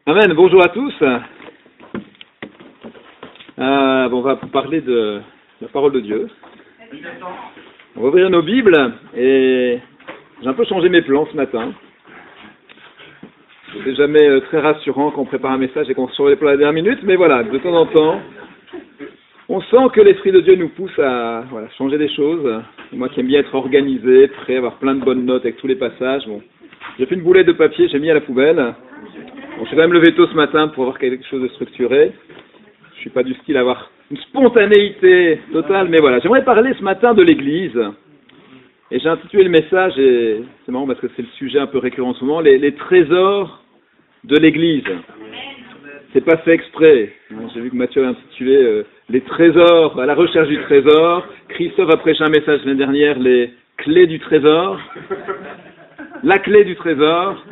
Amen, bonjour à tous. On va parler de la parole de Dieu. On va ouvrir nos Bibles et j'ai un peu changé mes plans ce matin. C'est jamais très rassurant quand on prépare un message et qu'on se surveille pour la dernière minute, mais voilà, de temps en temps, on sent que l'Esprit de Dieu nous pousse à changer des choses. Moi qui aime bien être organisé, prêt, avoir plein de bonnes notes avec tous les passages, j'ai fait une boulette de papier, j'ai mis à la poubelle. Je suis quand même levé tôt ce matin pour avoir quelque chose de structuré. Je suis pas du style à avoir une spontanéité totale, mais voilà. J'aimerais parler ce matin de l'Église. Et j'ai intitulé le message, et c'est marrant parce que c'est le sujet un peu récurrent en ce moment, les trésors de l'Église. C'est pas fait exprès. J'ai vu que Mathieu a intitulé les trésors, à la recherche du trésor. Christophe a prêché un message l'année dernière, les clés du trésor. La clé du trésor.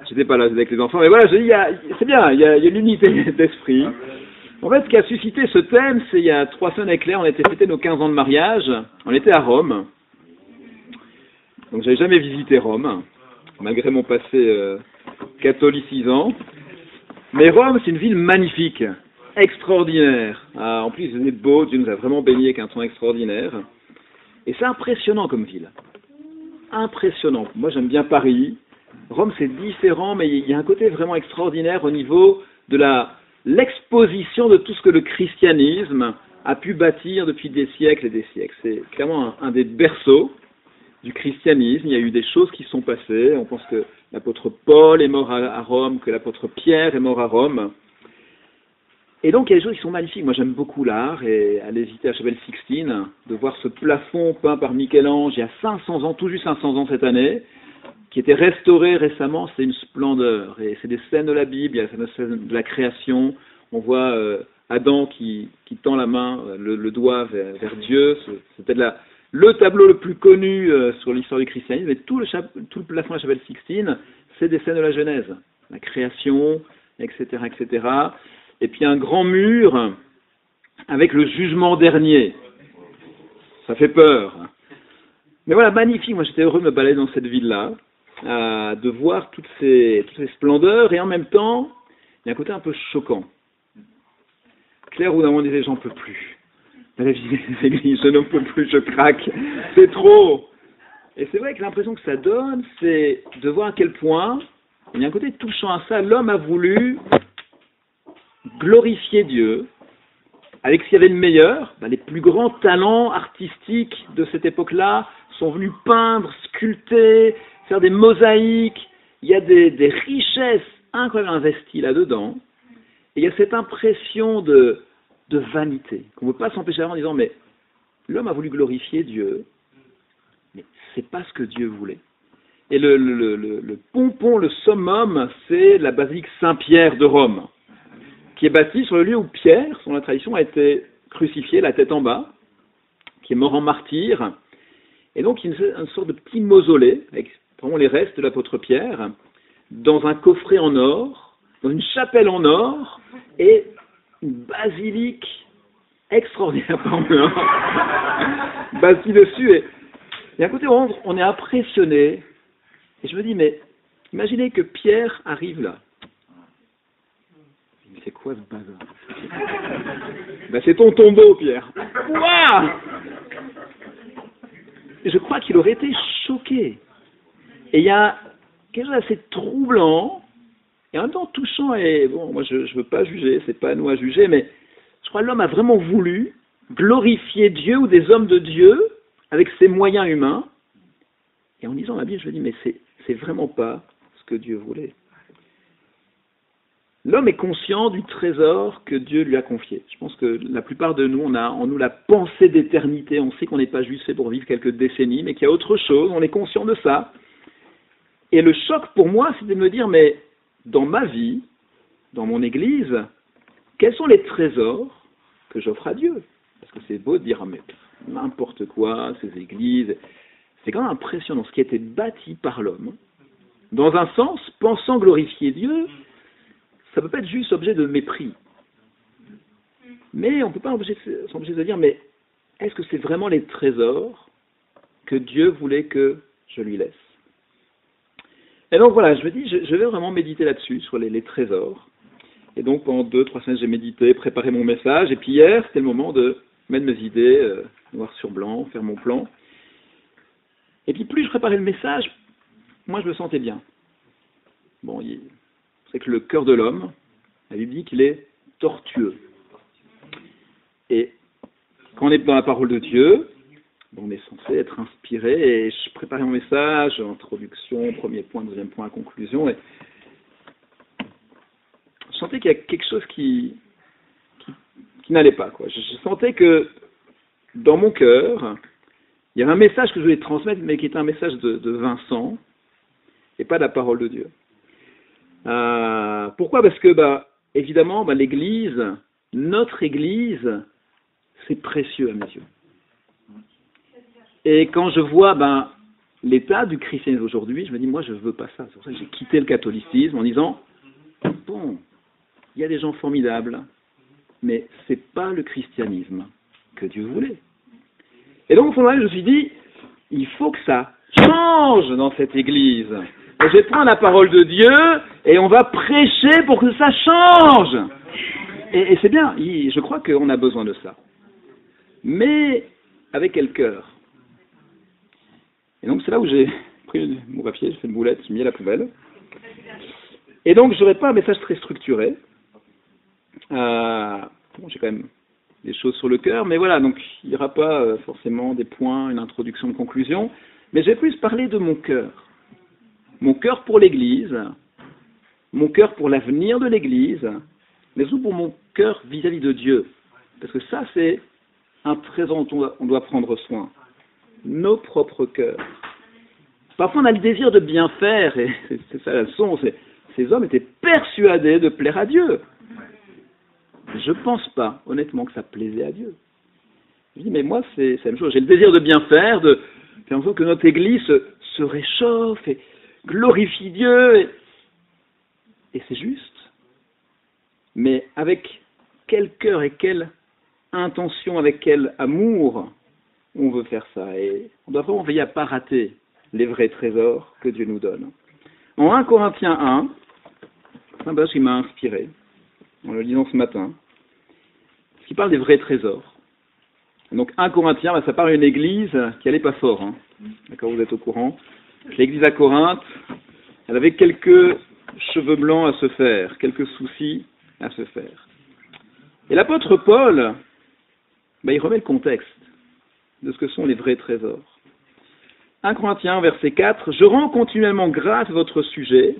J'étais pas là, j'étais avec les enfants, mais voilà, c'est bien, il y a l'unité d'esprit. En fait, ce qui a suscité ce thème, c'est il y a 3 semaines avec Claire, on était fêté nos 15 ans de mariage, on était à Rome. Donc j'avais jamais visité Rome, malgré mon passé catholicisant. Mais Rome, c'est une ville magnifique, extraordinaire. En plus, il faisait beau, Dieu nous a vraiment baigné avec un temps extraordinaire. Et c'est impressionnant comme ville. Impressionnant. Moi, j'aime bien Paris. Rome, c'est différent, mais il y a un côté vraiment extraordinaire au niveau de l'exposition de tout ce que le christianisme a pu bâtir depuis des siècles et des siècles. C'est clairement un des berceaux du christianisme. Il y a eu des choses qui sont passées. On pense que l'apôtre Paul est mort à Rome, que l'apôtre Pierre est mort à Rome. Et donc, il y a des choses qui sont magnifiques. Moi, j'aime beaucoup l'art, et aller visiter la chapelle Sixtine, de voir ce plafond peint par Michel-Ange il y a 500 ans, tout juste 500 ans cette année, qui était restauré récemment, c'est une splendeur. Et c'est des scènes de la Bible, il y a la scène de la création. On voit Adam qui tend la main, le doigt vers Dieu. C'est peut-être le tableau le plus connu sur l'histoire du christianisme. Et tout le plafond de la chapelle Sixtine, c'est des scènes de la Genèse. La création, etc., etc. Et puis un grand mur avec le jugement dernier. Ça fait peur. Mais voilà, magnifique. Moi, j'étais heureux de me balader dans cette ville-là, de voir toutes ces splendeurs, et en même temps, il y a un côté un peu choquant. Claire, où on disait, j'en peux plus. La vie des églises, je n'en peux plus, je craque, c'est trop. Et c'est vrai que l'impression que ça donne, c'est de voir à quel point, il y a un côté touchant à ça, l'homme a voulu glorifier Dieu, avec ce qu'il y avait de meilleur. Les plus grands talents artistiques de cette époque-là sont venus peindre, sculpter, faire des mosaïques. Il y a des richesses incroyables investies là-dedans. Et il y a cette impression de vanité, qu'on ne peut pas s'empêcher d'avoir en disant, mais l'homme a voulu glorifier Dieu, mais c'est pas ce que Dieu voulait. Et le pompon, le summum, c'est la basilique Saint-Pierre de Rome, qui est bâtie sur le lieu où Pierre, selon la tradition, a été crucifié, la tête en bas, qui est mort en martyr. Et donc, il y a une sorte de petit mausolée, avec vraiment les restes de l'apôtre Pierre, dans un coffret en or, dans une chapelle en or, et une basilique extraordinaire par bâtie dessus. Et il y a un côté où on est impressionné, et je me dis, mais imaginez que Pierre arrive là. C'est quoi ce bazar? C'est ton tombeau, Pierre. Waouh! Je crois qu'il aurait été choqué. Et il y a quelque chose d'assez troublant, et en même temps touchant, et bon, moi je ne veux pas juger, c'est pas à nous à juger, mais je crois que l'homme a vraiment voulu glorifier Dieu ou des hommes de Dieu avec ses moyens humains. Et en lisant la Bible, je me dis, mais c'est vraiment pas ce que Dieu voulait. L'homme est conscient du trésor que Dieu lui a confié. Je pense que la plupart de nous, on a en nous la pensée d'éternité. On sait qu'on n'est pas juste fait pour vivre quelques décennies, mais qu'il y a autre chose. On est conscient de ça. Et le choc pour moi, c'est de me dire, mais dans ma vie, dans mon église, quels sont les trésors que j'offre à Dieu? Parce que c'est beau de dire, mais n'importe quoi, ces églises. C'est quand même impressionnant ce qui a été bâti par l'homme. Dans un sens, pensant glorifier Dieu, ça ne peut pas être juste objet de mépris. Mais on ne peut pas s'empêcher de dire, mais est-ce que c'est vraiment les trésors que Dieu voulait que je lui laisse. Et donc voilà, je me dis, je vais vraiment méditer là-dessus, sur les trésors. Et donc pendant 2-3 semaines, j'ai médité, préparé mon message. Et puis hier, c'était le moment de mettre mes idées noir sur blanc, faire mon plan. Et puis plus je préparais le message, moi je me sentais bien. Bon, c'est que le cœur de l'homme, la Bible dit qu'il est tortueux. Et quand on est dans la parole de Dieu, on est censé être inspiré, et je préparais mon message, introduction, premier point, deuxième point, conclusion, et je sentais qu'il y a quelque chose qui n'allait pas, quoi. Je sentais que dans mon cœur, il y avait un message que je voulais transmettre, mais qui était un message de Vincent, et pas de la parole de Dieu. Pourquoi ? Parce que, évidemment, l'Église, notre Église, c'est précieux à mes yeux. Et quand je vois l'état du christianisme aujourd'hui, je me dis, moi, je ne veux pas ça. C'est pour ça que j'ai quitté le catholicisme en disant, bon, il y a des gens formidables, mais ce n'est pas le christianisme que Dieu voulait. Et donc, au fond, je me suis dit, il faut que ça change dans cette église. Et je vais prendre la parole de Dieu et on va prêcher pour que ça change. Et c'est bien, je crois qu'on a besoin de ça. Mais avec quel cœur ? Et donc, c'est là où j'ai pris mon papier, j'ai fait une boulette, j'ai mis à la poubelle. Et donc, je n'aurai pas un message très structuré. J'ai quand même des choses sur le cœur, mais voilà, donc il n'y aura pas forcément des points, une introduction, une conclusion, mais je vais plus parler de mon cœur. Mon cœur pour l'Église, mon cœur pour l'avenir de l'Église, mais surtout pour mon cœur vis-à-vis de Dieu. Parce que ça, c'est un trésor dont on doit prendre soin. Nos propres cœurs. Parfois, on a le désir de bien faire, et c'est ça la leçon, ces hommes étaient persuadés de plaire à Dieu. Je ne pense pas, honnêtement, que ça plaisait à Dieu. Je dis, mais moi, c'est la même chose. J'ai le désir de bien faire, de faire en sorte que notre Église se réchauffe et glorifie Dieu. Et c'est juste. Mais avec quel cœur et quelle intention, avec quel amour on veut faire ça. Et on doit vraiment veiller à ne pas rater les vrais trésors que Dieu nous donne. En 1 Corinthiens 1, c'est un passage qui m'a inspiré, en le lisant ce matin, qui parle des vrais trésors. Donc 1 Corinthiens, ça parle d'une église qui n'allait pas fort. D'accord, vous êtes au courant. L'église à Corinthe, elle avait quelques cheveux blancs à se faire, quelques soucis à se faire. Et l'apôtre Paul, il remet le contexte de ce que sont les vrais trésors. 1 Corinthiens, verset 4, « Je rends continuellement grâce à votre sujet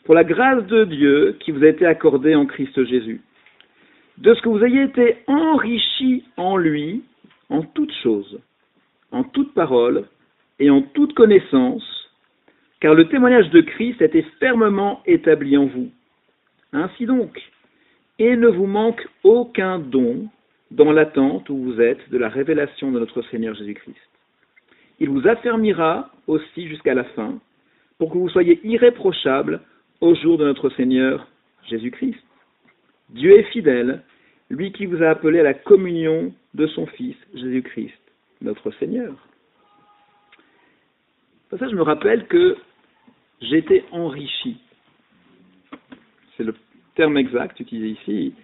pour la grâce de Dieu qui vous a été accordée en Christ Jésus, de ce que vous ayez été enrichis en lui, en toutes choses, en toute parole et en toute connaissance, car le témoignage de Christ a été fermement établi en vous. Ainsi donc, et ne vous manque aucun don dans l'attente où vous êtes de la révélation de notre Seigneur Jésus-Christ. Il vous affermira aussi jusqu'à la fin, pour que vous soyez irréprochables au jour de notre Seigneur Jésus-Christ. Dieu est fidèle, lui qui vous a appelé à la communion de son Fils, Jésus-Christ, notre Seigneur. » Ça, je me rappelle que j'ai été enrichi. C'est le terme exact utilisé ici.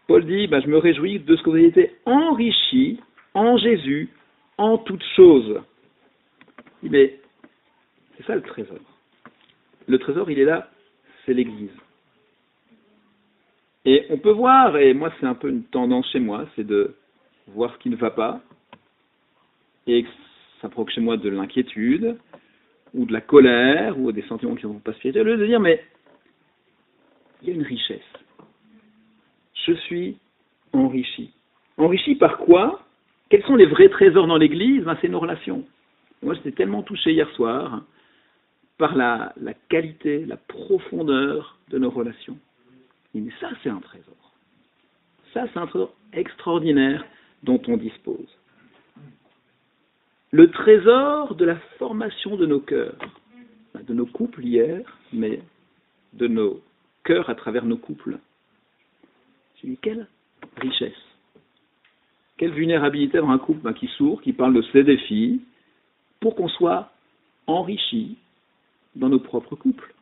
Paul dit, je me réjouis de ce que vous avez été enrichis en Jésus, en toutes choses. Mais c'est ça le trésor. Le trésor, il est là, c'est l'Église. Et on peut voir, et moi c'est un peu une tendance chez moi, c'est de voir ce qui ne va pas, et ça provoque chez moi de l'inquiétude, ou de la colère, ou des sentiments qui ne sont pas spirituels, de dire, mais il y a une richesse. Je suis enrichi. Enrichi par quoi ? Quels sont les vrais trésors dans l'Église ? C'est nos relations. Moi, j'étais tellement touché hier soir par la qualité, la profondeur de nos relations. Mais ça, c'est un trésor. Ça, c'est un trésor extraordinaire dont on dispose. Le trésor de la formation de nos cœurs, de nos couples hier, mais de nos cœurs à travers nos couples. J'ai dit, quelle richesse, quelle vulnérabilité dans un couple qui s'ouvre, qui parle de ses défis, pour qu'on soit enrichi dans nos propres couples.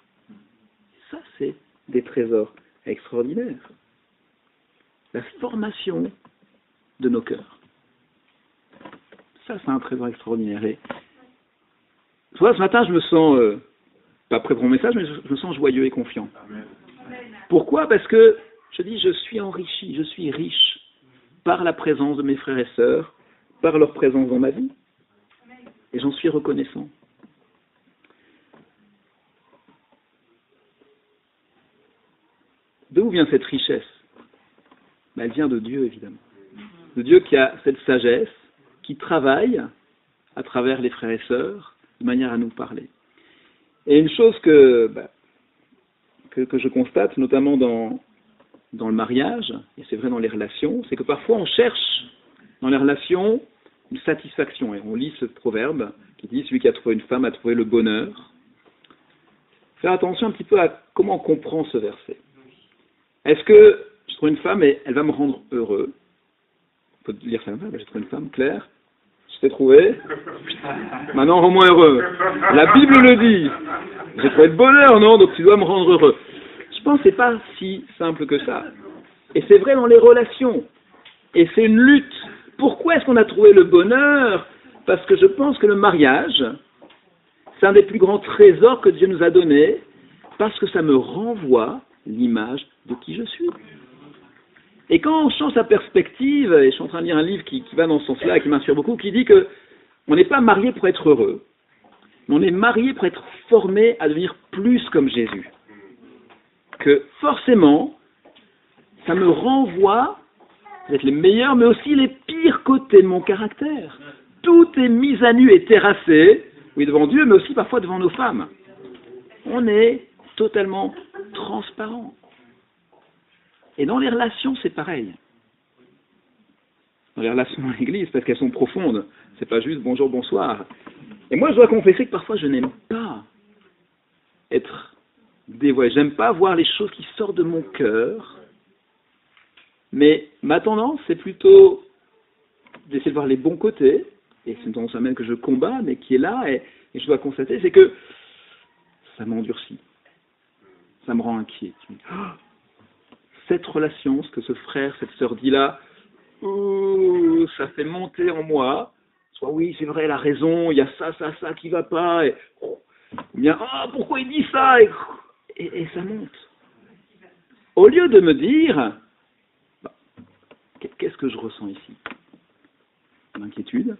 Ça, c'est des trésors extraordinaires. La formation de nos cœurs. Ça, c'est un trésor extraordinaire. Et soit ce matin, je me sens, pas prêt pour mon message, mais je me sens joyeux et confiant. Pourquoi? Parce que je dis, je suis enrichi, je suis riche par la présence de mes frères et sœurs, par leur présence dans ma vie. Et j'en suis reconnaissant. D'où vient cette richesse? Elle vient de Dieu, évidemment. De Dieu qui a cette sagesse, qui travaille à travers les frères et sœurs, de manière à nous parler. Et une chose que je constate, notamment dans le mariage, et c'est vrai dans les relations, c'est que parfois on cherche dans les relations une satisfaction. Et on lit ce proverbe qui dit « Celui qui a trouvé une femme a trouvé le bonheur ». Faire attention un petit peu à comment on comprend ce verset. Est-ce que je trouve une femme et elle va me rendre heureux? On peut lire ça comme ça, j'ai trouvé une femme, Claire, je t'ai trouvé, maintenant rends-moi heureux. La Bible le dit, j'ai trouvé le bonheur, non? Donc tu dois me rendre heureux. Je pense que c'est pas si simple que ça. Et c'est vrai dans les relations. Et c'est une lutte. Pourquoi est-ce qu'on a trouvé le bonheur? Parce que je pense que le mariage, c'est un des plus grands trésors que Dieu nous a donnés, parce que ça me renvoie l'image de qui je suis. Et quand on change sa perspective, et je suis en train de lire un livre qui va dans ce sens-là, et qui m'inspire beaucoup, qui dit que on n'est pas marié pour être heureux, mais on est marié pour être formé à devenir plus comme Jésus. Que forcément, ça me renvoie peut-être les meilleurs, mais aussi les pires côtés de mon caractère. Tout est mis à nu et terrassé, oui, devant Dieu, mais aussi parfois devant nos femmes. On est totalement transparent. Et dans les relations, c'est pareil. Dans les relations dans l'Église, parce qu'elles sont profondes. C'est pas juste bonjour, bonsoir. Et moi, je dois confesser que parfois, je n'aime pas être dévoilé. J'aime pas voir les choses qui sortent de mon cœur. Mais ma tendance, c'est plutôt d'essayer de voir les bons côtés. Et c'est une tendance même que je combats, mais qui est là. Et je dois constater, c'est que ça m'endurcit. Ça me rend inquiet. Cette relation, ce que ce frère, cette sœur dit là, ça fait monter en moi. Soit oui, c'est vrai, elle a raison, il y a ça qui va pas. Et, ou bien, pourquoi il dit ça? Et ça monte. Au lieu de me dire, qu'est-ce que je ressens ici? De l'inquiétude,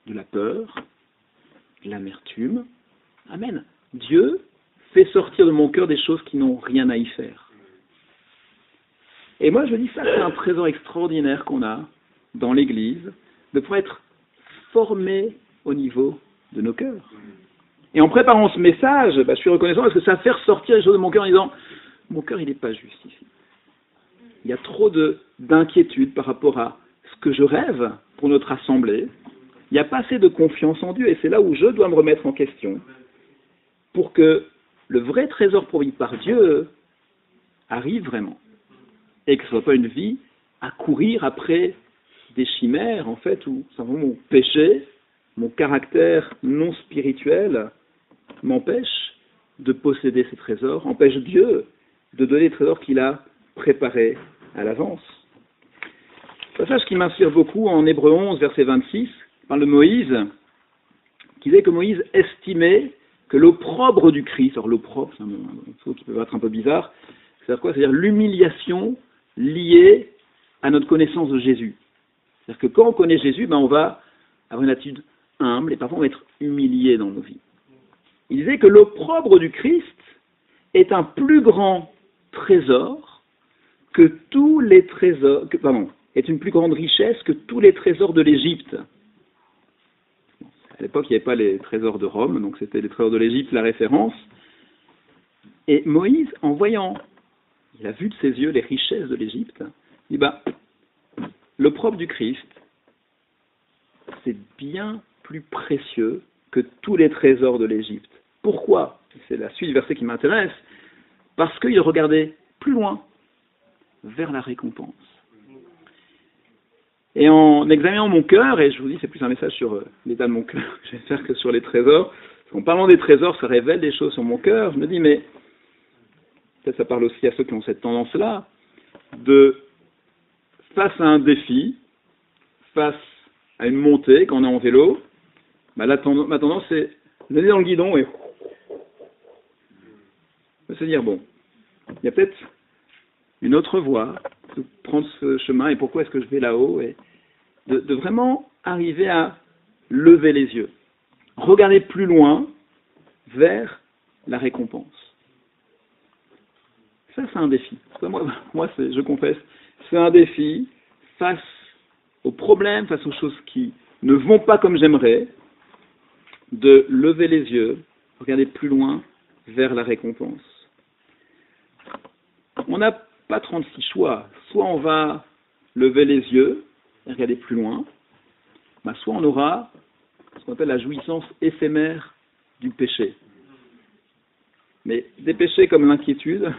de la peur, de l'amertume. Amen. Dieu fait sortir de mon cœur des choses qui n'ont rien à y faire. Et moi, je me dis, ça, c'est un trésor extraordinaire qu'on a dans l'Église, de pouvoir être formé au niveau de nos cœurs. Et en préparant ce message, je suis reconnaissant parce que ça fait ressortir les choses de mon cœur en disant, mon cœur, il n'est pas juste ici. Il y a trop d'inquiétude par rapport à ce que je rêve pour notre assemblée. Il n'y a pas assez de confiance en Dieu, et c'est là où je dois me remettre en question pour que le vrai trésor promis par Dieu arrive vraiment. Et que ce ne soit pas une vie à courir après des chimères, en fait, où simplement mon péché, mon caractère non spirituel m'empêche de posséder ces trésors, empêche Dieu de donner les trésors qu'il a préparés à l'avance. Passage qui m'inspire beaucoup en Hébreux 11, verset 26, parle de Moïse, qui disait que Moïse estimait que l'opprobre du Christ, alors l'opprobre, c'est un mot qui peut être un peu bizarre, c'est-à-dire quoi? C'est-à-dire l'humiliation liée à notre connaissance de Jésus. C'est-à-dire que quand on connaît Jésus, on va avoir une attitude humble et parfois on va être humilié dans nos vies. Il disait que l'opprobre du Christ est un plus grand trésor que tous les trésors, est une plus grande richesse que tous les trésors de l'Égypte. À l'époque, il n'y avait pas les trésors de Rome, donc c'était les trésors de l'Égypte la référence. Et Moïse, en voyant, il a vu de ses yeux les richesses de l'Égypte, il dit, l'opprobre du Christ, c'est bien plus précieux que tous les trésors de l'Égypte. Pourquoi? C'est la suite du verset qui m'intéresse. Parce qu'il regardait plus loin, vers la récompense. Et en examinant mon cœur, et je vous dis, c'est plus un message sur l'état de mon cœur que je vais faire que sur les trésors, parce qu'en parlant des trésors, ça révèle des choses sur mon cœur, je me dis, mais peut-être ça parle aussi à ceux qui ont cette tendance-là, face à un défi, face à une montée, quand on est en vélo, ma tendance c'est de donner dans le guidon et de se dire, bon, il y a peut-être une autre voie, de prendre ce chemin, et pourquoi est-ce que je vais là-haut, et de vraiment arriver à lever les yeux, regarder plus loin vers la récompense. Ça, c'est un défi. Moi je confesse, c'est un défi face aux problèmes, face aux choses qui ne vont pas comme j'aimerais, de lever les yeux, regarder plus loin vers la récompense. On n'a pas 36 choix. Soit on va lever les yeux et regarder plus loin, soit on aura ce qu'on appelle la jouissance éphémère du péché. Mais des péchés comme l'inquiétude,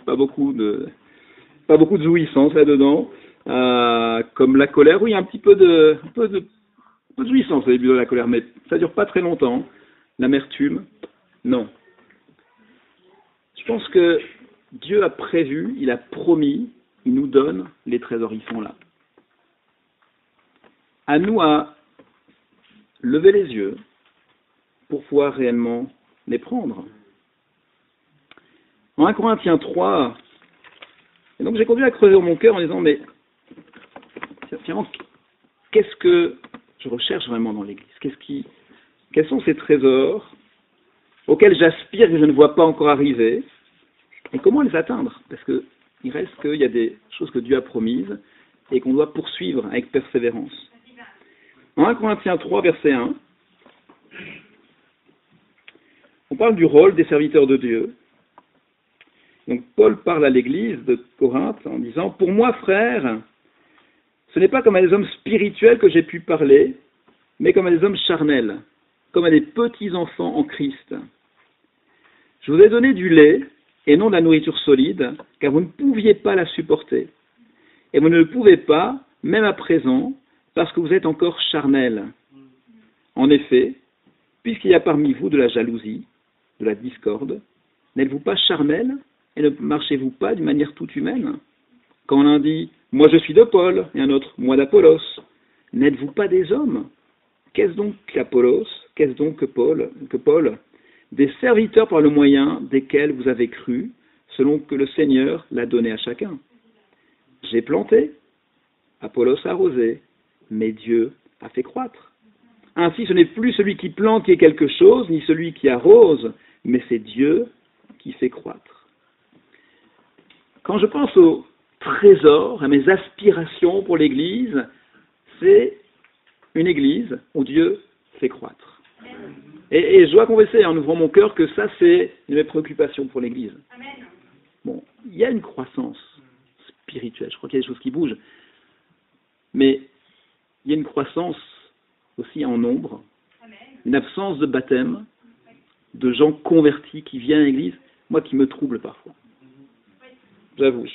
pas beaucoup de jouissance là-dedans, comme la colère, oui, un peu de jouissance au début de la colère, mais ça dure pas très longtemps. L'amertume, non. Je pense que Dieu a prévu, il a promis, il nous donne les trésors, ils sont là. À nous à lever les yeux pour pouvoir réellement les prendre. En 1 Corinthiens 3, et donc j'ai continué à creuser dans mon cœur en disant, mais finalement, qu'est-ce que je recherche vraiment dans l'Église? Quels sont ces trésors auxquels j'aspire que je ne vois pas encore arriver? Et comment les atteindre? Parce qu'il reste qu'il y a des choses que Dieu a promises et qu'on doit poursuivre avec persévérance. En 1 Corinthiens 3, verset 1, on parle du rôle des serviteurs de Dieu. Donc Paul parle à l'église de Corinthe en disant « Pour moi, frères, ce n'est pas comme à des hommes spirituels que j'ai pu parler, mais comme à des hommes charnels, comme à des petits-enfants en Christ. Je vous ai donné du lait et non de la nourriture solide, car vous ne pouviez pas la supporter. Et vous ne le pouvez pas, même à présent, parce que vous êtes encore charnels. En effet, puisqu'il y a parmi vous de la jalousie, de la discorde, n'êtes-vous pas charnels et ne marchez-vous pas d'une manière toute humaine? Quand l'un dit « Moi je suis de Paul » et un autre « Moi d'Apollos », n'êtes-vous pas des hommes? Qu'est-ce donc qu'Apollos? Qu'est-ce donc que Paul? Des serviteurs par le moyen desquels vous avez cru, selon que le Seigneur l'a donné à chacun. J'ai planté, Apollos a arrosé, mais Dieu a fait croître. Ainsi, ce n'est plus celui qui plante qui est quelque chose, ni celui qui arrose, mais c'est Dieu qui fait croître. Quand je pense aux trésors, à mes aspirations pour l'Église, c'est une Église où Dieu fait croître. Et je dois confesser en ouvrant mon cœur que ça, c'est une de mes préoccupations pour l'Église. Bon, il y a une croissance spirituelle, je crois qu'il y a des choses qui bougent, mais il y a une croissance aussi en nombre, une absence de baptême, de gens convertis qui viennent à l'Église, moi qui me trouble parfois. J'avoue,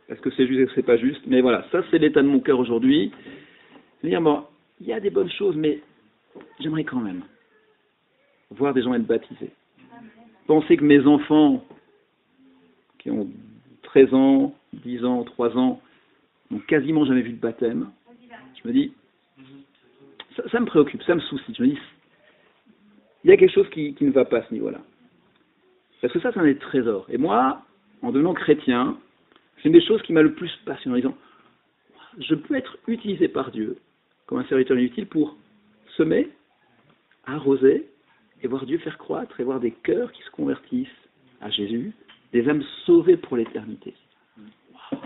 est-ce que c'est juste et que c'est pas juste? Mais voilà, ça c'est l'état de mon cœur aujourd'hui. C'est-à-dire, bon, il y a des bonnes choses, mais j'aimerais quand même voir des gens être baptisés. Penser que mes enfants, qui ont 13 ans, 10 ans, 3 ans, n'ont quasiment jamais vu de baptême, je me dis, ça me préoccupe, ça me soucie. Je me dis, il y a quelque chose qui ne va pas à ce niveau-là. Parce que ça, c'est un des trésors. Et moi, en devenant chrétien, c'est une des choses qui m'a le plus passionné, en disant, je peux être utilisé par Dieu comme un serviteur inutile pour semer, arroser, et voir Dieu faire croître, et voir des cœurs qui se convertissent à Jésus, des âmes sauvées pour l'éternité. Wow.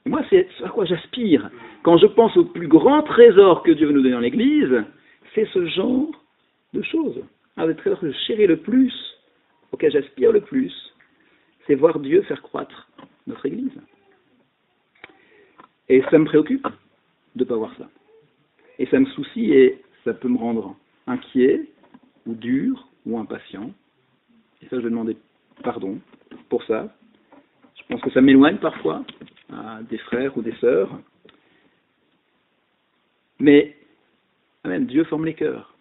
Et moi, c'est à quoi j'aspire. Quand je pense au plus grand trésor que Dieu veut nous donner dans l'Église, c'est ce genre de choses. Un des trésors que je chéris le plus, auquel j'aspire le plus, c'est voir Dieu faire croître notre Église. Et ça me préoccupe de ne pas voir ça. Et ça me soucie et ça peut me rendre inquiet, ou dur, ou impatient. Et ça, je vais demander pardon pour ça. Je pense que ça m'éloigne parfois à des frères ou des sœurs. Mais, amen, Dieu forme les cœurs.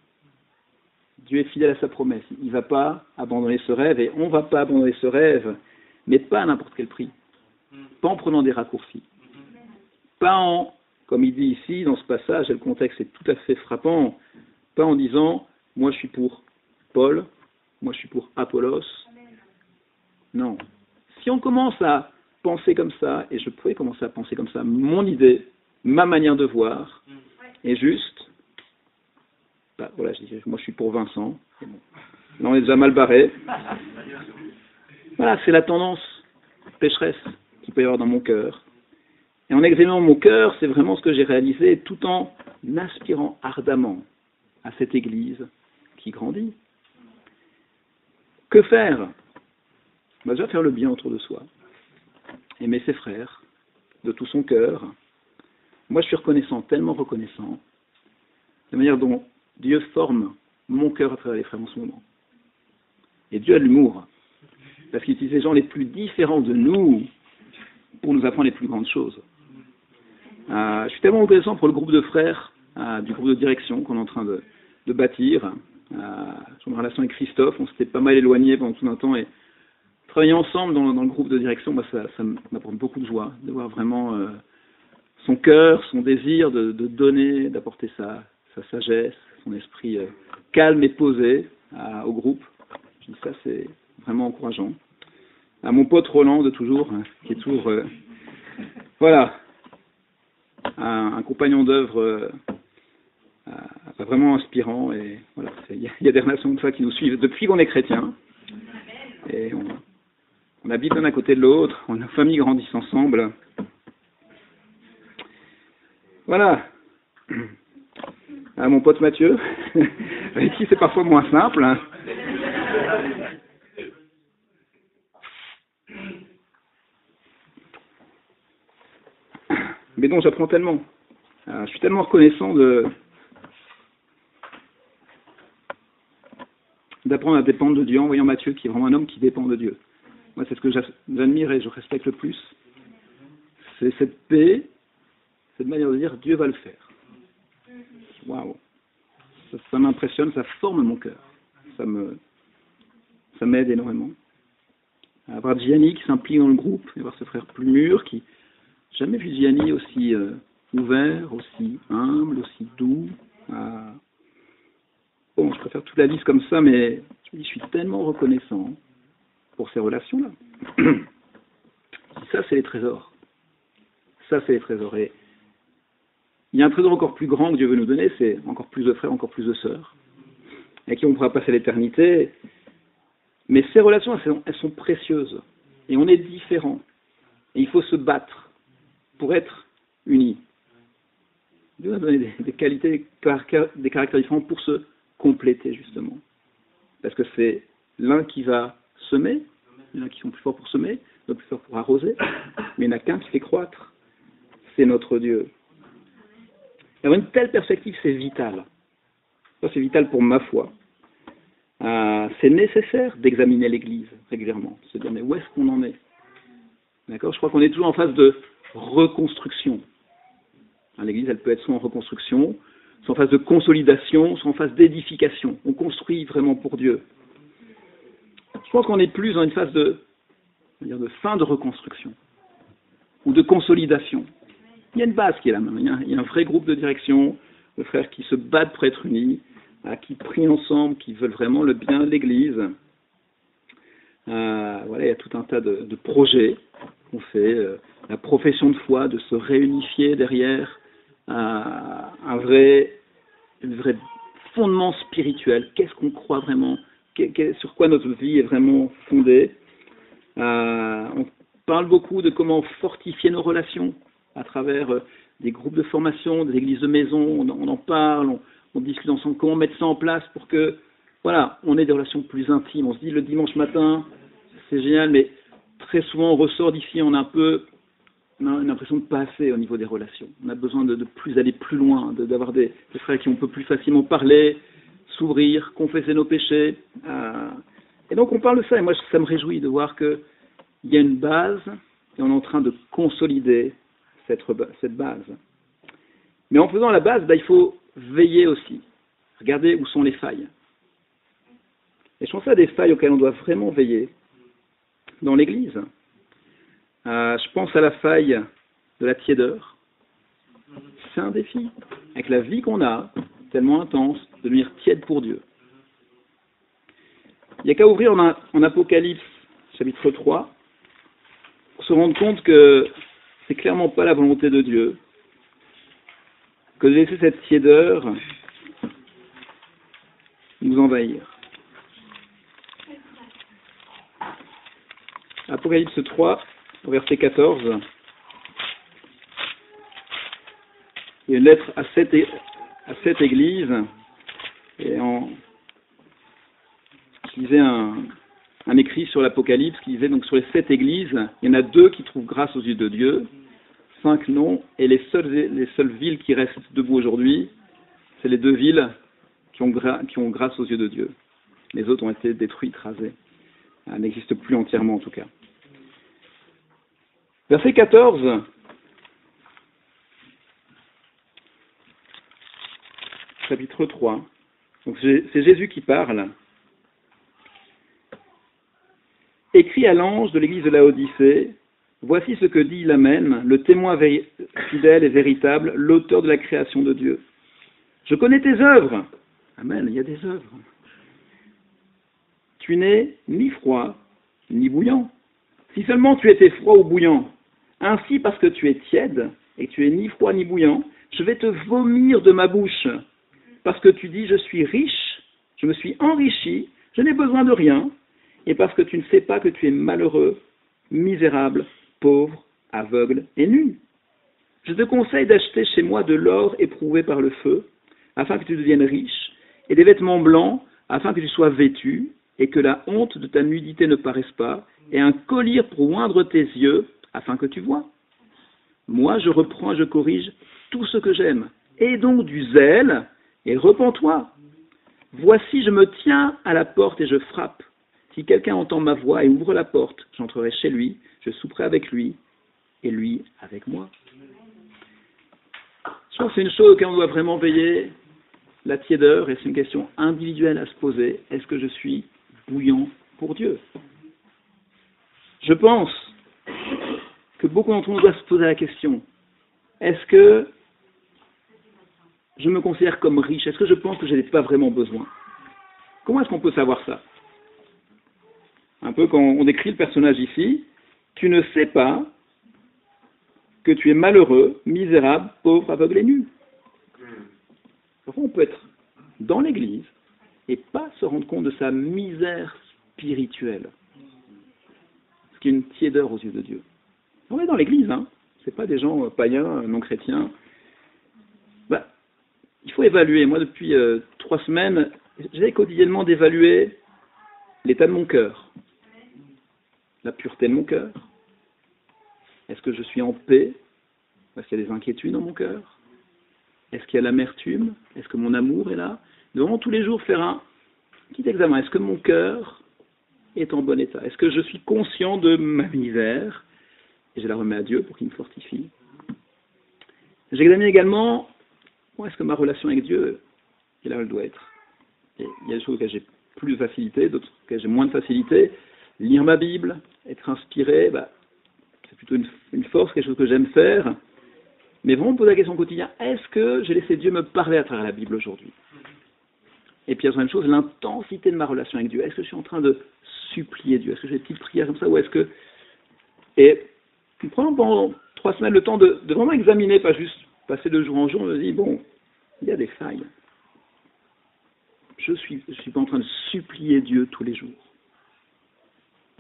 Dieu est fidèle à sa promesse. Il ne va pas abandonner ce rêve, et on ne va pas abandonner ce rêve, mais pas à n'importe quel prix. Pas en prenant des raccourcis. Pas en, comme il dit ici, dans ce passage, et le contexte est tout à fait frappant, pas en disant, moi je suis pour Paul, moi je suis pour Apollos. Non. Si on commence à penser comme ça, et je pourrais commencer à penser comme ça, mon idée, ma manière de voir, est juste, bah, voilà, je dis, moi je suis pour Vincent. Bon. Là on est déjà mal barré. Voilà, c'est la tendance pécheresse qu'il peut y avoir dans mon cœur. Et en examinant mon cœur, c'est vraiment ce que j'ai réalisé, tout en aspirant ardemment à cette Église qui grandit. Que faire? Bah, déjà faire le bien autour de soi. Aimer ses frères de tout son cœur. Moi, je suis reconnaissant, tellement reconnaissant, de la manière dont Dieu forme mon cœur à travers les frères en ce moment. Et Dieu a de l'humour, parce qu'il utilise les gens les plus différents de nous pour nous apprendre les plus grandes choses. Je suis tellement reconnaissant pour le groupe de frères, du groupe de direction qu'on est en train de bâtir. J'ai une relation avec Christophe, on s'était pas mal éloignés pendant tout un temps, et travailler ensemble dans le groupe de direction, bah, ça m'apporte beaucoup de joie, de voir vraiment son cœur, son désir de donner, d'apporter sa sagesse, son esprit calme et posé au groupe. Je dis ça, c'est vraiment encourageant. À mon pote Roland de toujours, qui est toujours voilà, un compagnon d'œuvre vraiment inspirant, et voilà, il y a des relations de foi qui nous suivent depuis qu'on est chrétien, et on habite l'un à côté de l'autre, nos familles grandissent ensemble. Voilà. Mon pote Mathieu, avec qui c'est parfois moins simple. Mais dont j'apprends tellement. Je suis tellement reconnaissant d'apprendre à dépendre de Dieu en voyant Mathieu, qui est vraiment un homme qui dépend de Dieu. Moi, c'est ce que j'admire et je respecte le plus. C'est cette paix, cette manière de dire Dieu va le faire. Waouh! Ça m'impressionne, ça forme mon cœur. Ça m'aide énormément. À voir Gianni qui s'implique dans le groupe, et voir ce frère plus mûr qui jamais vu Gianni aussi ouvert, aussi humble, aussi doux. Bon, je préfère toute la liste comme ça, mais je suis tellement reconnaissant pour ces relations-là. Ça, c'est les trésors. Ça, c'est les trésors. Et il y a un trésor encore plus grand que Dieu veut nous donner, c'est encore plus de frères, encore plus de sœurs, avec qui on pourra passer l'éternité. Mais ces relations, elles sont précieuses. Et on est différents. Et il faut se battre pour être unis. Dieu nous a donné des qualités, des caractères différents pour se compléter, justement. Parce que c'est l'un qui va semer, il y en a qui sont plus forts pour semer, d'autres plus forts pour arroser, mais il n'y en a qu'un qui fait croître. C'est notre Dieu. Avoir une telle perspective, c'est vital. Ça, c'est vital pour ma foi. C'est nécessaire d'examiner l'Église régulièrement, de se dire mais où est-ce qu'on en est? D'accord? Je crois qu'on est toujours en phase de reconstruction. L'Église, elle peut être soit en reconstruction, soit en phase de consolidation, soit en phase d'édification. On construit vraiment pour Dieu. Je pense qu'on est plus dans une phase de fin de reconstruction ou de consolidation. Il y a une base qui est là maintenant. Il y a un vrai groupe de direction, de frères qui se battent pour être unis, qui prient ensemble, qui veulent vraiment le bien de l'Église. Voilà, il y a tout un tas de projets qu'on fait. La profession de foi, de se réunifier derrière un vrai fondement spirituel. Qu'est-ce qu'on croit vraiment? Sur quoi notre vie est vraiment fondée? On parle beaucoup de comment fortifier nos relations à travers des groupes de formation, des églises de maison. On en parle, on discute ensemble comment mettre ça en place pour que, voilà, on ait des relations plus intimes. On se dit le dimanche matin, c'est génial, mais très souvent on ressort d'ici, on a une impression de pas assez au niveau des relations. On a besoin de aller plus loin, d'avoir des frères qui on peut plus facilement parler, s'ouvrir, confesser nos péchés. Et donc on parle de ça, et moi ça me réjouit de voir qu'il y a une base, et on est en train de consolider cette base. Mais en faisant la base, il faut veiller aussi. Regardez où sont les failles. Et je pense à des failles auxquelles on doit vraiment veiller dans l'Église. Je pense à la faille de la tiédeur. C'est un défi. Avec la vie qu'on a, tellement intense, de devenir tiède pour Dieu. Il n'y a qu'à ouvrir en Apocalypse, chapitre 3, pour se rendre compte que c'est clairement pas la volonté de Dieu que de laisser cette tiédeur nous envahir. Apocalypse 3, verset 14. Il y a une lettre à cette église, et je lisais un écrit sur l'Apocalypse qui disait donc sur les 7 églises, il y en a 2 qui trouvent grâce aux yeux de Dieu, 5 non, et les seules villes qui restent debout aujourd'hui, c'est les 2 villes qui ont grâce aux yeux de Dieu. Les autres ont été détruites, rasées. Elles n'existent plus entièrement en tout cas. Verset 14. Chapitre 3. Donc c'est Jésus qui parle. Écrit à l'ange de l'église de Laodicée, voici ce que dit l'Amen, le témoin fidèle et véritable, l'auteur de la création de Dieu. Je connais tes œuvres. Amen, il y a des œuvres. Tu n'es ni froid, ni bouillant. Si seulement tu étais froid ou bouillant, ainsi parce que tu es tiède, et que tu es ni froid ni bouillant, je vais te vomir de ma bouche. Parce que tu dis, je suis riche, je me suis enrichi, je n'ai besoin de rien, et parce que tu ne sais pas que tu es malheureux, misérable, pauvre, aveugle et nu. Je te conseille d'acheter chez moi de l'or éprouvé par le feu, afin que tu deviennes riche, et des vêtements blancs, afin que tu sois vêtu, et que la honte de ta nudité ne paraisse pas, et un collier pour oindre tes yeux, afin que tu vois. Moi, je reprends et je corrige tout ce que j'aime. Aie donc du zèle, et repens-toi. Voici, je me tiens à la porte et je frappe. Si quelqu'un entend ma voix et ouvre la porte, j'entrerai chez lui, je souperai avec lui, et lui avec moi. Je pense que c'est une chose auquel on doit vraiment veiller, la tiédeur, et c'est une question individuelle à se poser. Est-ce que je suis bouillant pour Dieu? Je pense que beaucoup d'entre nous doivent se poser la question, est-ce que je me considère comme riche? Est-ce que je pense que je n'ai pas vraiment besoin? Comment est-ce qu'on peut savoir ça? Un peu quand on décrit le personnage ici, tu ne sais pas que tu es malheureux, misérable, pauvre, aveugle et nu. Parfois, on peut être dans l'église et pas se rendre compte de sa misère spirituelle. Ce qui est une tiédeur aux yeux de Dieu. On est dans l'église, hein. C'est pas des gens païens, non chrétiens. Il faut évaluer. Moi, depuis 3 semaines, j'essaie quotidiennement d'évaluer l'état de mon cœur, la pureté de mon cœur. Est-ce que je suis en paix? Est-ce qu'il y a des inquiétudes dans mon cœur? Est-ce qu'il y a l'amertume? Est-ce que mon amour est là? Nous devons tous les jours faire un petit examen. Est-ce que mon cœur est en bon état? Est-ce que je suis conscient de ma misère? Et je la remets à Dieu pour qu'il me fortifie. J'examine également, est-ce que ma relation avec Dieu est là où elle doit être? Et il y a des choses auxquelles j'ai plus de facilité, d'autres auxquelles j'ai moins de facilité. Lire ma Bible, être inspiré, c'est plutôt une force, quelque chose que j'aime faire. Mais vraiment me poser la question au quotidien, est-ce que j'ai laissé Dieu me parler à travers la Bible aujourd'hui? Et puis, il y a la même chose, l'intensité de ma relation avec Dieu. Est-ce que je suis en train de supplier Dieu? Est-ce que j'ai des petites prières comme ça? Ou est-ce que... Et prenons pendant 3 semaines le temps de vraiment examiner, pas juste passer de jour en jour, on me dit, bon, il y a des failles. Je suis pas en train de supplier Dieu tous les jours.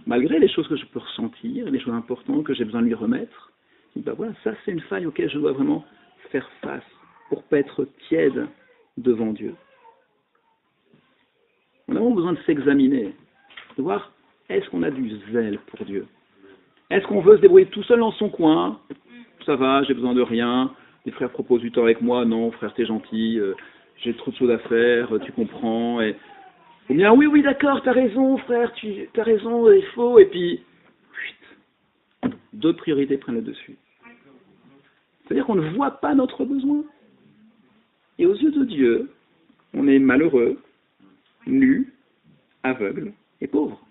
Malgré les choses que je peux ressentir, les choses importantes que j'ai besoin de lui remettre, voilà, ça c'est une faille auquel je dois vraiment faire face pour ne pas être tiède devant Dieu. On a vraiment besoin de s'examiner, de voir est-ce qu'on a du zèle pour Dieu? Est-ce qu'on veut se débrouiller tout seul dans son coin? Ça va, j'ai besoin de rien. Les frères proposent du temps avec moi. Non, frère, t'es gentil. J'ai trop de choses à faire. Tu comprends. Et bien, oui, d'accord, t'as raison, frère. T'as raison, il faut. Et puis, d'autres priorités prennent le dessus. C'est-à-dire qu'on ne voit pas notre besoin. Et aux yeux de Dieu, on est malheureux, nu, aveugle et pauvre.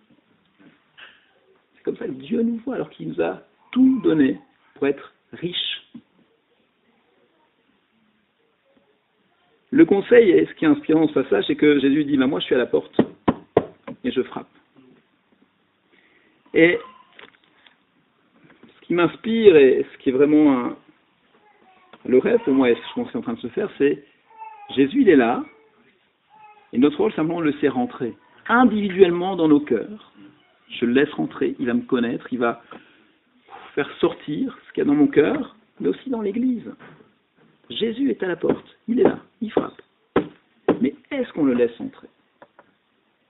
C'est comme ça que Dieu nous voit, alors qu'il nous a tout donné pour être riche. Le conseil, et ce qui est inspirant dans ce passage, c'est que Jésus dit, moi je suis à la porte et je frappe. Et ce qui m'inspire et ce qui est vraiment le rêve pour moi, et ce que je pense que c'est en train de se faire, c'est Jésus, il est là, et notre rôle, simplement, on le laisser rentrer individuellement dans nos cœurs. Je le laisse rentrer, il va me connaître, il va faire sortir ce qu'il y a dans mon cœur, mais aussi dans l'Église. Jésus est à la porte, il est là, il frappe. Mais est-ce qu'on le laisse entrer?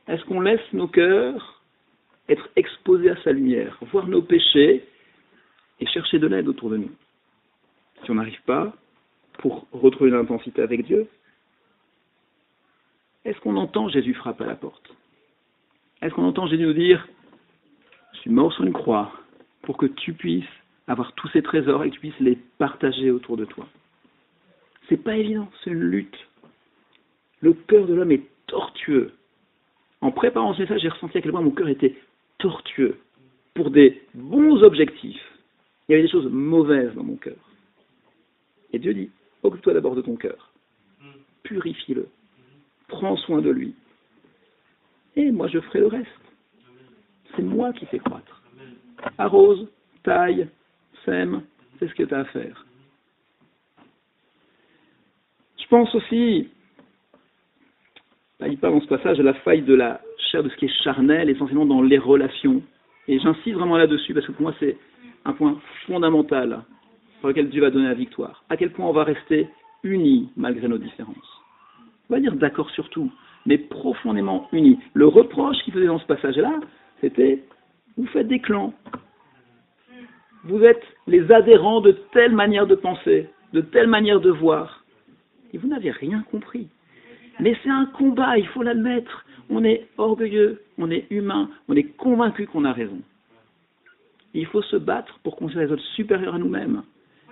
Est-ce qu'on laisse nos cœurs être exposés à sa lumière, voir nos péchés et chercher de l'aide autour de nous? Si on n'arrive pas, pour retrouver l'intensité avec Dieu, est-ce qu'on entend Jésus frapper à la porte? Est-ce qu'on entend Jésus nous dire « Je suis mort sur une croix pour que tu puisses avoir tous ces trésors et que tu puisses les partager autour de toi ». C'est pas évident, c'est une lutte. Le cœur de l'homme est tortueux. En préparant ce message, j'ai ressenti à quel point mon cœur était tortueux pour des bons objectifs. Il y avait des choses mauvaises dans mon cœur. Et Dieu dit, occupe-toi d'abord de ton cœur. Purifie-le. Prends soin de lui. Et moi, je ferai le reste. C'est moi qui fais croître. Arrose, taille, sème, c'est ce que tu as à faire. Je pense aussi, il parle dans ce passage de la faille de la chair, de ce qui est charnel, essentiellement dans les relations. Et j'insiste vraiment là-dessus, parce que pour moi, c'est un point fondamental pour lequel Dieu va donner la victoire. À quel point on va rester unis malgré nos différences. On va dire d'accord sur tout, mais profondément unis. Le reproche qu'il faisait dans ce passage-là, c'était « vous faites des clans. Vous êtes les adhérents de telle manière de penser, de telle manière de voir. Et vous n'avez rien compris. Mais c'est un combat, il faut l'admettre. On est orgueilleux, on est humain, on est convaincu qu'on a raison. Et il faut se battre pour considérer les autres supérieurs à nous-mêmes.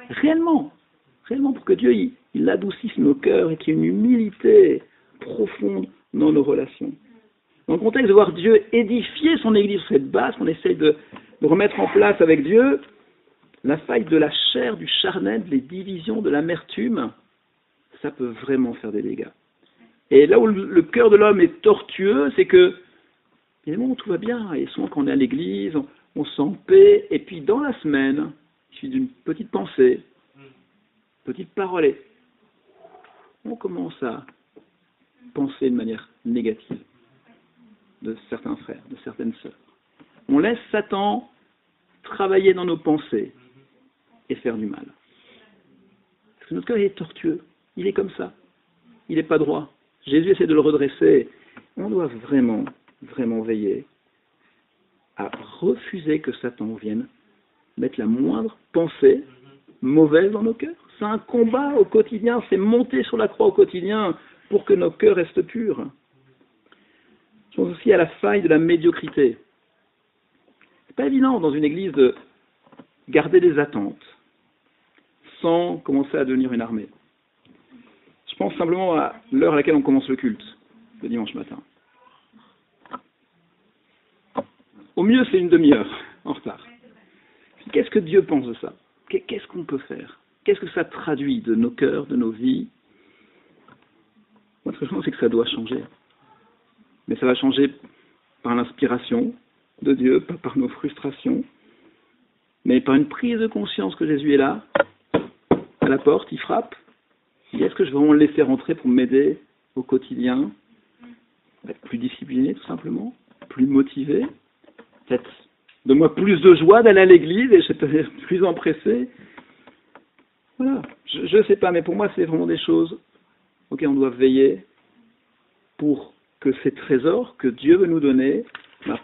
Réellement pour que Dieu il adoucisse nos cœurs et qu'il y ait une humilité profonde dans nos relations. Dans le contexte de voir Dieu édifier son Église sur cette base qu'on essaye de remettre en place avec Dieu, la faille de la chair, du charnel, les divisions, de l'amertume, ça peut vraiment faire des dégâts. Et là où le cœur de l'homme est tortueux, c'est que, évidemment, tout va bien. Et souvent, quand on est à l'église, on se sent en paix. Et puis, dans la semaine, il suffit d'une petite pensée, petite parole, et on commence à penser de manière négative de certains frères, de certaines sœurs. On laisse Satan travailler dans nos pensées et faire du mal. Parce que notre cœur est tortueux. Il est comme ça. Il n'est pas droit. Jésus essaie de le redresser. On doit vraiment veiller à refuser que Satan vienne mettre la moindre pensée mauvaise dans nos cœurs. C'est un combat au quotidien, c'est monter sur la croix au quotidien pour que nos cœurs restent purs. Je pense aussi à la faille de la médiocrité. C'est pas évident dans une église de garder des attentes sans commencer à devenir une armée. Je pense simplement à l'heure à laquelle on commence le culte, le dimanche matin. Au mieux, c'est une demi-heure en retard. Qu'est-ce que Dieu pense de ça? Qu'est-ce qu'on peut faire? Qu'est-ce que ça traduit de nos cœurs, de nos vies? Moi, ce que je pense, c'est que ça doit changer. Mais ça va changer par l'inspiration de Dieu, pas par nos frustrations, mais par une prise de conscience que Jésus est là, à la porte, il frappe. Est-ce que je vais vraiment le laisser rentrer pour m'aider au quotidien, être plus discipliné tout simplement, plus motivé, peut-être donne-moi plus de joie d'aller à l'église et je serai plus empressé. Voilà, je ne sais pas, mais pour moi c'est vraiment des choses auxquelles on doit veiller pour que ces trésors que Dieu veut nous donner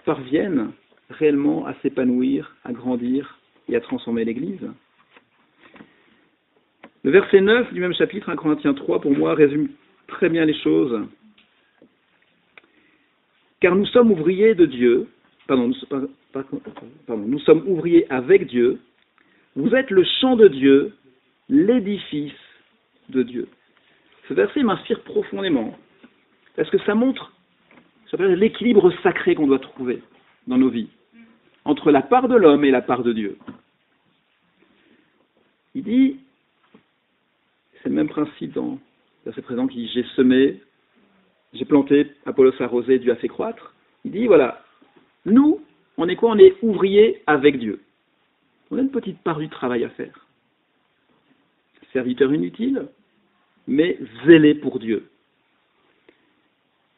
parviennent réellement à s'épanouir, à grandir et à transformer l'église. Le verset 9 du même chapitre, 1 Corinthiens 3, pour moi, résume très bien les choses. Car nous sommes ouvriers de Dieu, nous sommes ouvriers avec Dieu, vous êtes le champ de Dieu, l'édifice de Dieu. Ce verset m'inspire profondément, parce que ça montre l'équilibre sacré qu'on doit trouver dans nos vies, entre la part de l'homme et la part de Dieu. Il dit, c'est le même principe dans le verset présent qui dit « J'ai semé, j'ai planté, Apollos a arrosé, Dieu a fait croître ». Il dit, voilà, nous, on est quoi? On est ouvriers avec Dieu. On a une petite part du travail à faire. Serviteur inutile, mais zélé pour Dieu.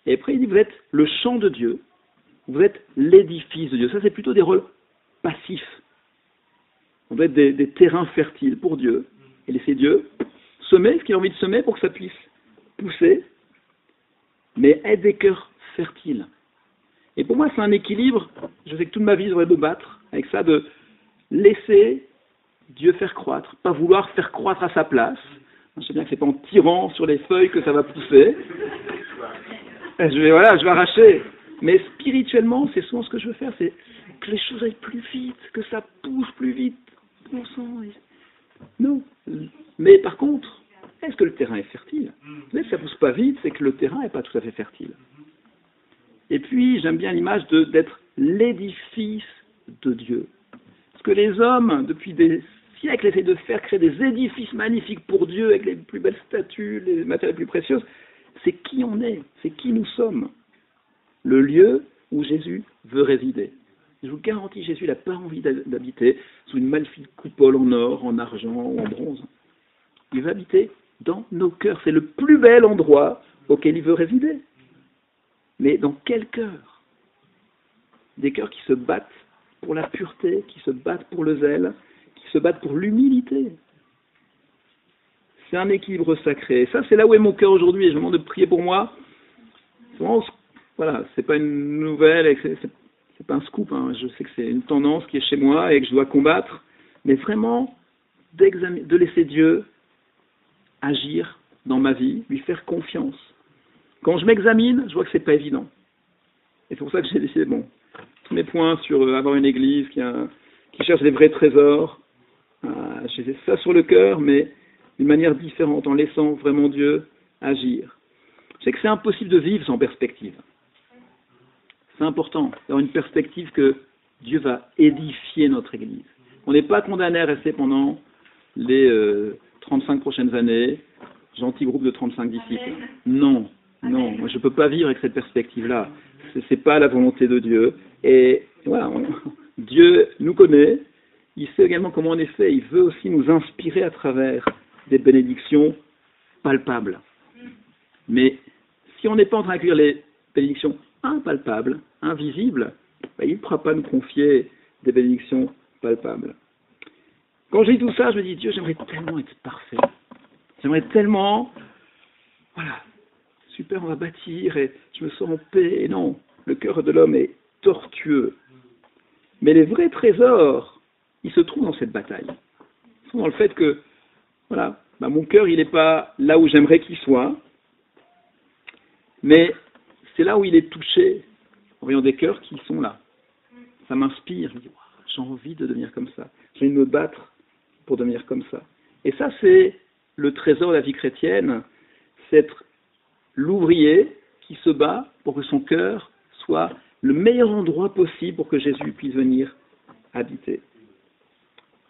Et après, il dit, vous êtes le champ de Dieu, vous êtes l'édifice de Dieu. Ça, c'est plutôt des rôles passifs. On doit être des terrains fertiles pour Dieu, et laisser Dieu semer ce qu'il a envie de semer pour que ça puisse pousser, mais être des cœurs fertiles. Et pour moi, c'est un équilibre, je sais que toute ma vie, je devrais me battre avec ça, de laisser Dieu faire croître, pas vouloir faire croître à sa place. Je sais bien que c'est pas en tirant sur les feuilles que ça va pousser. Je vais arracher. Mais spirituellement, c'est souvent ce que je veux faire, c'est que les choses aillent plus vite, que ça pousse plus vite. Bon sang. Non. Mais par contre, est-ce que le terrain est fertile? Vous savez, si ça pousse pas vite, c'est que le terrain n'est pas tout à fait fertile. Et puis, j'aime bien l'image d'être l'édifice de Dieu. Ce que les hommes, depuis des siècles, essaient de faire, créer des édifices magnifiques pour Dieu, avec les plus belles statues, les matières les plus précieuses, c'est qui on est, c'est qui nous sommes. Le lieu où Jésus veut résider. Je vous garantis, Jésus n'a pas envie d'habiter sous une magnifique coupole en or, en argent ou en bronze. Il veut habiter dans nos cœurs. C'est le plus bel endroit auquel il veut résider. Mais dans quel cœur? Des cœurs qui se battent pour la pureté, qui se battent pour le zèle, qui se battent pour l'humilité. C'est un équilibre sacré. Et ça, c'est là où est mon cœur aujourd'hui. Et je vous demande de prier pour moi. Voilà, c'est pas une nouvelle, c'est pas un scoop. Hein. Je sais que c'est une tendance qui est chez moi et que je dois combattre. Mais vraiment, de laisser Dieu agir dans ma vie, lui faire confiance. Quand je m'examine, je vois que c'est pas évident. Et c'est pour ça que j'ai décidé, tous mes points sur avoir une église qui cherche les vrais trésors, j'ai ça sur le cœur, mais d'une manière différente, en laissant vraiment Dieu agir. Je sais que c'est impossible de vivre sans perspective. C'est important d'avoir une perspective que Dieu va édifier notre église. On n'est pas condamné à rester pendant les 35 prochaines années, gentil groupe de 35 disciples. Non, moi je ne peux pas vivre avec cette perspective-là. C'est pas la volonté de Dieu. Et voilà, Dieu nous connaît, il sait également comment on est fait, il veut aussi nous inspirer à travers des bénédictions palpables. Mais si on n'est pas en train d'accueillir les bénédictions impalpables, invisibles, il ne pourra pas nous confier des bénédictions palpables. Quand je dis tout ça, je me dis, Dieu, j'aimerais tellement être parfait. J'aimerais tellement, super, on va bâtir et je me sens en paix. Et non, le cœur de l'homme est tortueux. Mais les vrais trésors, ils se trouvent dans cette bataille. Ils sont dans le fait que, mon cœur, il n'est pas là où j'aimerais qu'il soit, mais c'est là où il est touché, en voyant des cœurs qui sont là. Ça m'inspire, je me dis, j'ai envie de devenir comme ça. J'ai envie de me battre pour devenir comme ça. Et ça, c'est le trésor de la vie chrétienne, c'est être l'ouvrier qui se bat pour que son cœur soit le meilleur endroit possible pour que Jésus puisse venir habiter.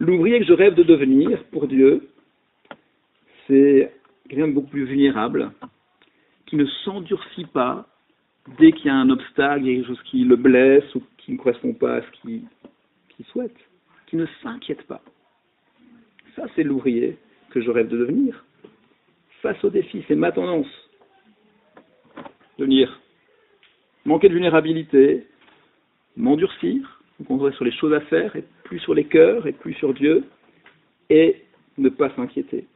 L'ouvrier que je rêve de devenir pour Dieu, c'est quelqu'un de beaucoup plus vulnérable, qui ne s'endurcit pas dès qu'il y a un obstacle, il y a quelque chose qui le blesse ou qui ne correspond pas à ce qu'il souhaite, qui ne s'inquiète pas. Ça, c'est l'ouvrier que je rêve de devenir. Face aux défis, c'est ma tendance. Devenir, manquer de vulnérabilité, m'endurcir, me concentrer sur les choses à faire, et plus sur les cœurs, et plus sur Dieu, et ne pas s'inquiéter.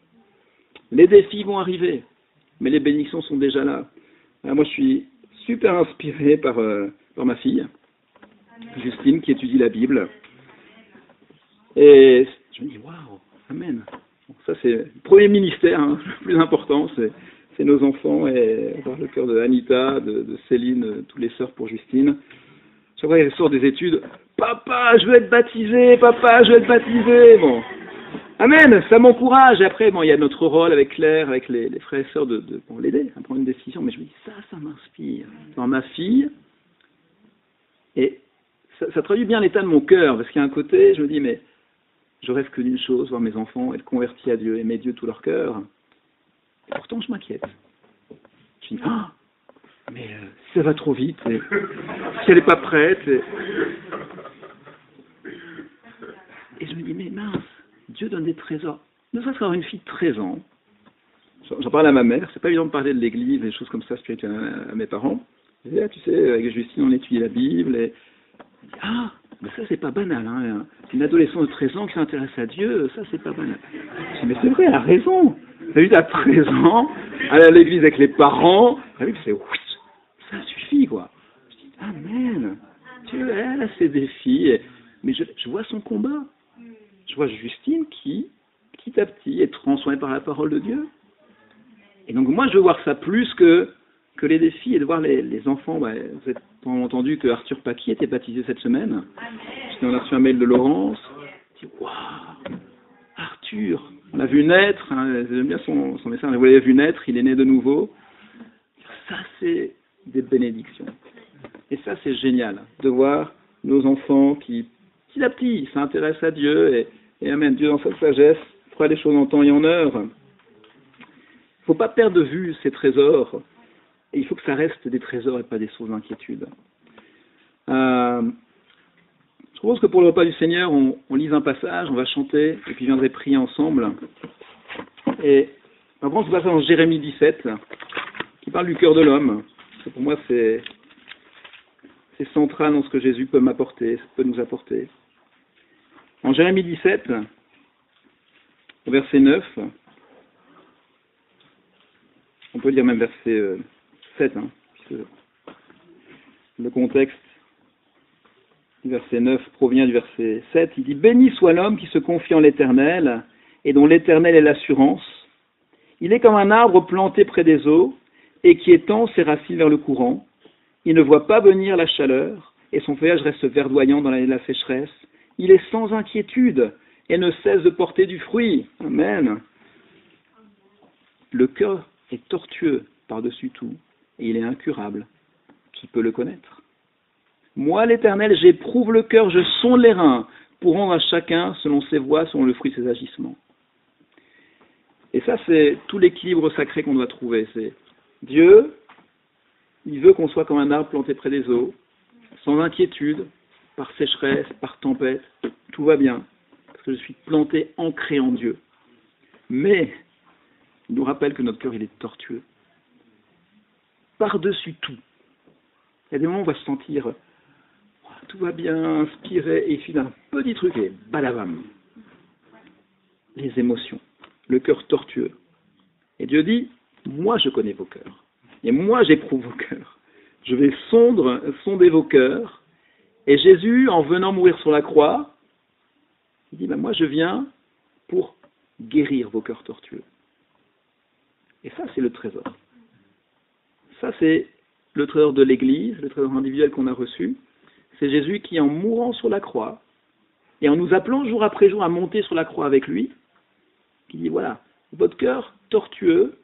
Les défis vont arriver, mais les bénédictions sont déjà là. Alors moi, je suis super inspiré par ma fille, Justine, qui étudie la Bible. Et je me dis, waouh, amen. Bon, ça, c'est le premier ministère, le plus important, c'est nos enfants, et avoir le cœur de Anita, de Céline, tous les sœurs pour Justine. Chaque fois qu'elle sort des études, papa, je veux être baptisé, papa, je veux être baptisé. Bon, Amen, ça m'encourage. Et après, bon, il y a notre rôle avec Claire, avec les frères et sœurs pour l'aider à prendre une décision. Mais je me dis, ça m'inspire. Dans ma fille, et ça traduit bien l'état de mon cœur, parce qu'il y a un côté, je me dis, mais je rêve que d'une chose, voir mes enfants être convertis à Dieu, aimer Dieu de tout leur cœur. Et pourtant, je m'inquiète. Je me dis, mais si ça va trop vite, si elle n'est pas prête. Et je me dis, mais mince, Dieu donne des trésors. Ne serait-ce qu'avoir une fille de 13 ans. J'en parle à ma mère, c'est pas évident de parler de l'église, des choses comme ça spirituelles à mes parents. Je dis, tu sais, avec Justine, on étudie la Bible, et mais ça, c'est pas banal, hein. Une adolescente de 13 ans qui s'intéresse à Dieu, ça, c'est pas banal. Je dis, mais c'est vrai, elle a raison. T'as vu, t'as 13 ans, aller à l'église avec les parents, t'as vu, c'est ça suffit, quoi. Je dis, amen. Dieu, elle a ses défis, mais je vois son combat. Je vois Justine qui, petit à petit, est transformée par la parole de Dieu. Et donc, moi, je veux voir ça plus que les défis et de voir les enfants. Bah, vous avez entendu que Arthur Paquis était baptisé cette semaine. On a reçu un mail de Laurence. Je dis, waouh, Arthur, on l'a vu naître. Hein, j'aime bien son message. Vous l'avez vu naître, il est né de nouveau. Ça, c'est des bénédictions. Et ça, c'est génial de voir nos enfants qui, petit à petit, s'intéressent à Dieu et amen. Dieu, dans sa sagesse, fera les choses en temps et en heure. Il ne faut pas perdre de vue ces trésors. Et il faut que ça reste des trésors et pas des sources d'inquiétude. Je propose que pour le repas du Seigneur, on lise un passage, on va chanter, et puis je viendrai prier ensemble. Et on va prendre ce passage dans Jérémie 17, qui parle du cœur de l'homme. Pour moi, c'est central dans ce que Jésus peut m'apporter, peut nous apporter. En Jérémie 17, au verset 9, on peut dire même verset 7, hein, puisque le contexte du verset 9 provient du verset 7. Il dit « Béni soit l'homme qui se confie en l'Éternel et dont l'Éternel est l'assurance. Il est comme un arbre planté près des eaux et qui étend ses racines vers le courant. Il ne voit pas venir la chaleur et son feuillage reste verdoyant dans l'année de la sécheresse. Il est sans inquiétude et ne cesse de porter du fruit. » Amen. Le cœur est tortueux par-dessus tout et il est incurable. Qui peut le connaître? Moi, l'Éternel, j'éprouve le cœur, je sonde les reins pour rendre à chacun selon ses voies, selon le fruit de ses agissements. Et ça, c'est tout l'équilibre sacré qu'on doit trouver. C'est Dieu, il veut qu'on soit comme un arbre planté près des eaux, sans inquiétude, par sécheresse, par tempête, tout va bien, parce que je suis planté, ancré en Dieu. Mais, il nous rappelle que notre cœur, il est tortueux. Par-dessus tout. Il y a des moments où on va se sentir, tout va bien, inspiré, et il suffit d'un petit truc, et balavam. Les émotions, le cœur tortueux. Et Dieu dit, moi je connais vos cœurs, et moi j'éprouve vos cœurs. Je vais sonder vos cœurs. Et Jésus, en venant mourir sur la croix, il dit, moi je viens pour guérir vos cœurs tortueux. Et ça, c'est le trésor. Ça, c'est le trésor de l'Église, le trésor individuel qu'on a reçu. C'est Jésus qui, en mourant sur la croix, et en nous appelant jour après jour à monter sur la croix avec lui, qui dit, voilà, votre cœur tortueux,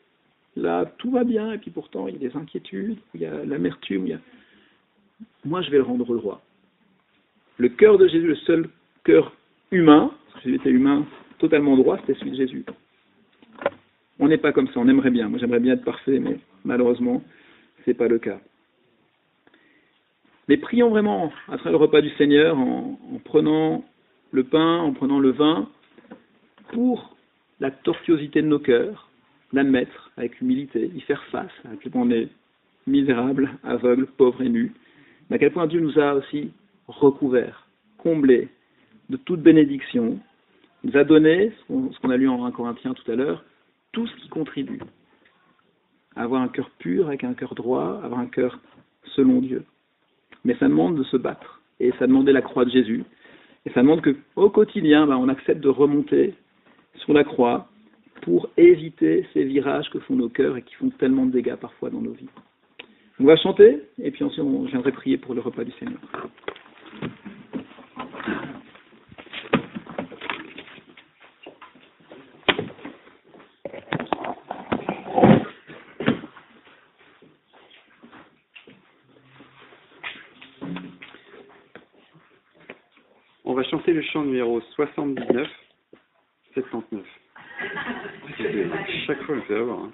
là, tout va bien, et puis pourtant, il y a des inquiétudes, il y a l'amertume, moi, je vais le rendre droit. Le cœur de Jésus, le seul cœur humain, parce que Jésus était humain, totalement droit, c'était celui de Jésus. On n'est pas comme ça, on aimerait bien. Moi, j'aimerais bien être parfait, mais malheureusement, ce n'est pas le cas. Mais prions vraiment, à travers le repas du Seigneur, en prenant le pain, en prenant le vin, pour la tortuosité de nos cœurs, l'admettre avec humilité, y faire face, à quel point on est misérable, aveugle, pauvre et nu, mais à quel point Dieu nous a aussi recouverts, comblés de toute bénédiction, il nous a donné, ce qu'on a lu en 1 Corinthiens tout à l'heure, tout ce qui contribue à avoir un cœur pur, avec un cœur droit, avoir un cœur selon Dieu. Mais ça demande de se battre, et ça demandait la croix de Jésus, et ça demande qu'au quotidien, on accepte de remonter sur la croix pour éviter ces virages que font nos cœurs et qui font tellement de dégâts parfois dans nos vies. On va chanter, et puis ensuite je viendrai prier pour le repas du Seigneur. On va chanter le chant numéro 79, 79. Chaque fois, je le fais avoir. Hein.